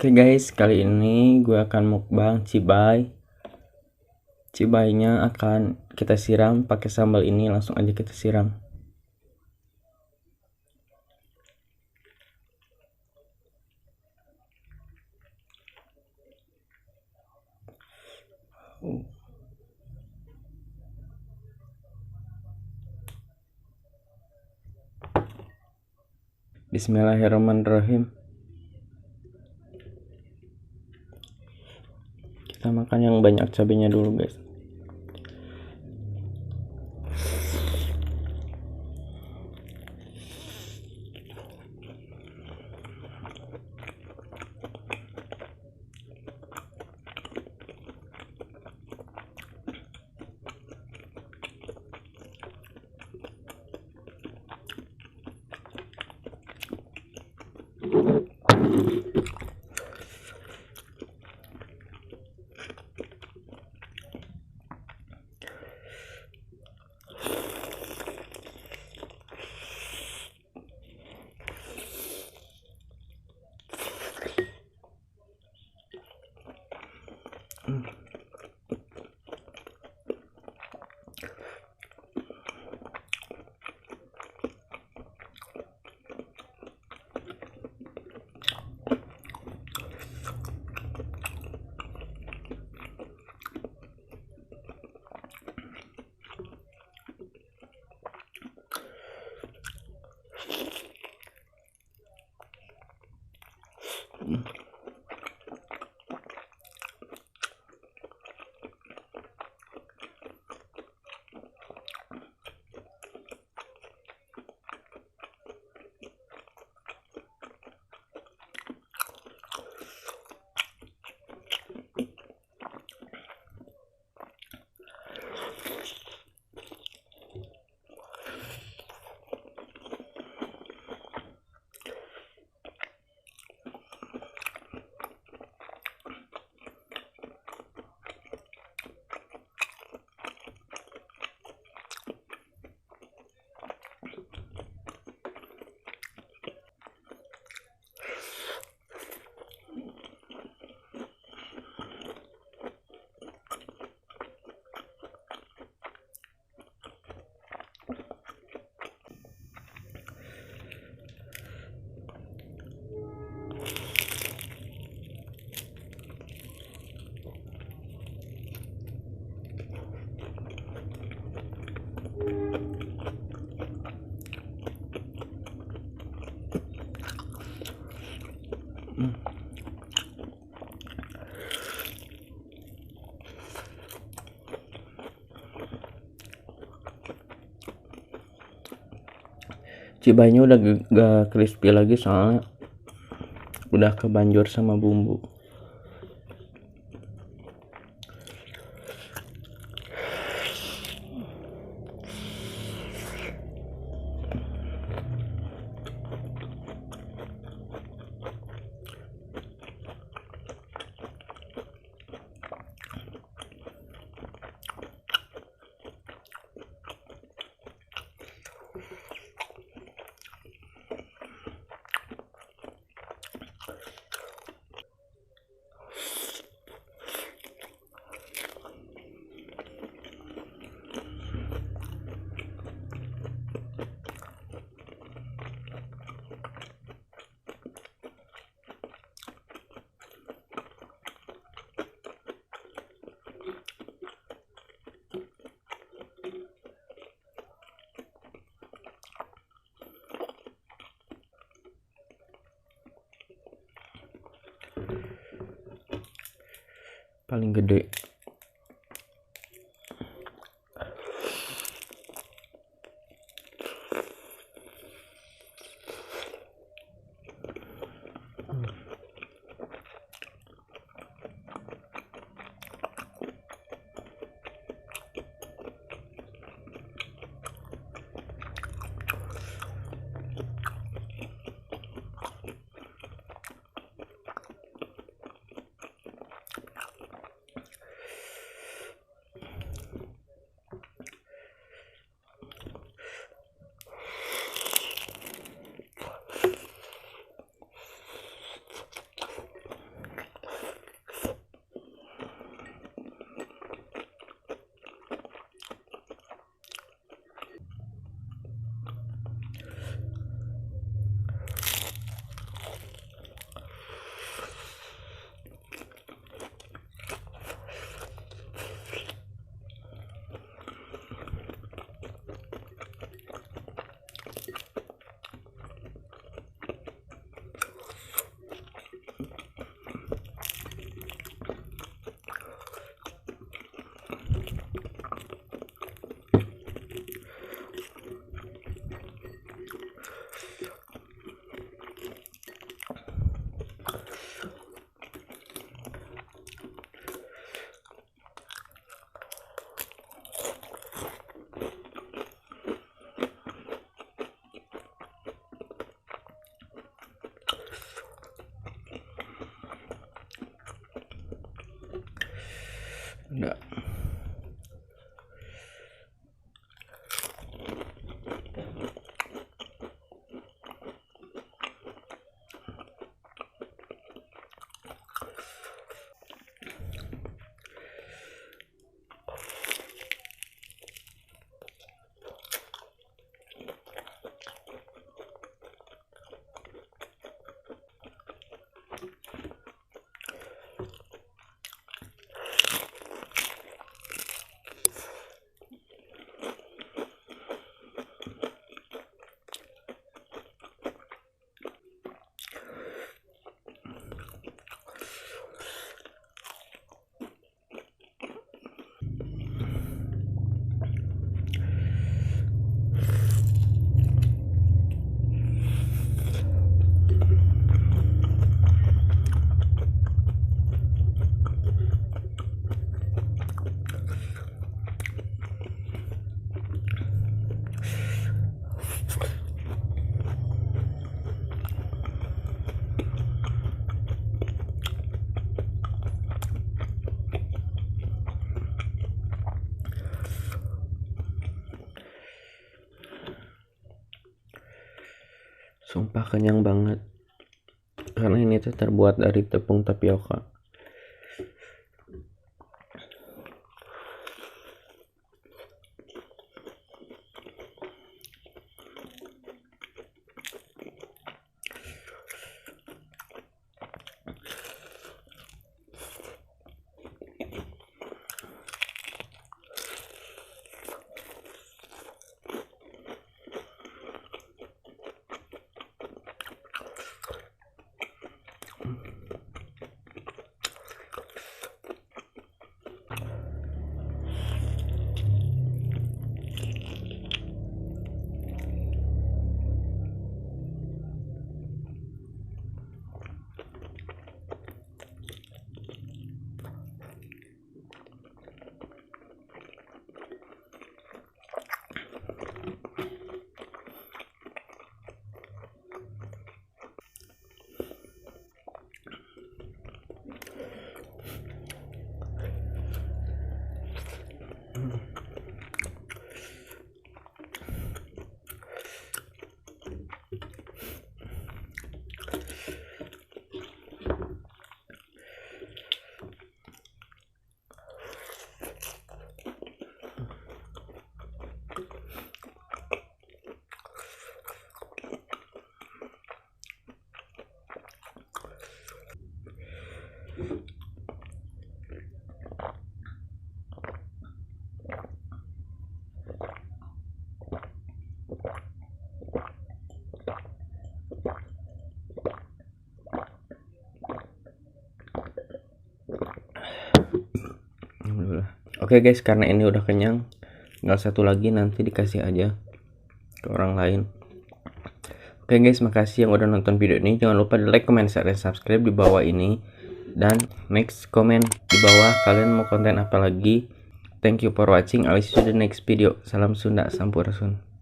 Oke guys, kali ini gue akan mukbang cibay. Cibaynya akan kita siram pakai sambal ini, langsung aja kita siram. Bismillahirrahmanirrahim. Kita makan yang banyak cabenya dulu guys. Cibaynya udah gak crispy lagi soalnya udah kebanjur sama bumbu. Paling gede. Enggak. Sumpah kenyang banget. Karena ini tuh terbuat dari tepung tapioka. Oke guys, karena ini udah kenyang, tinggal satu lagi nanti dikasih aja ke orang lain. Oke guys, makasih yang udah nonton video ini. Jangan lupa di like, comment, share, dan subscribe di bawah ini. Dan next comment di bawah kalian mau konten apa lagi. Thank you for watching. I'll see you in the next video. Salam Sunda, Sampurasun.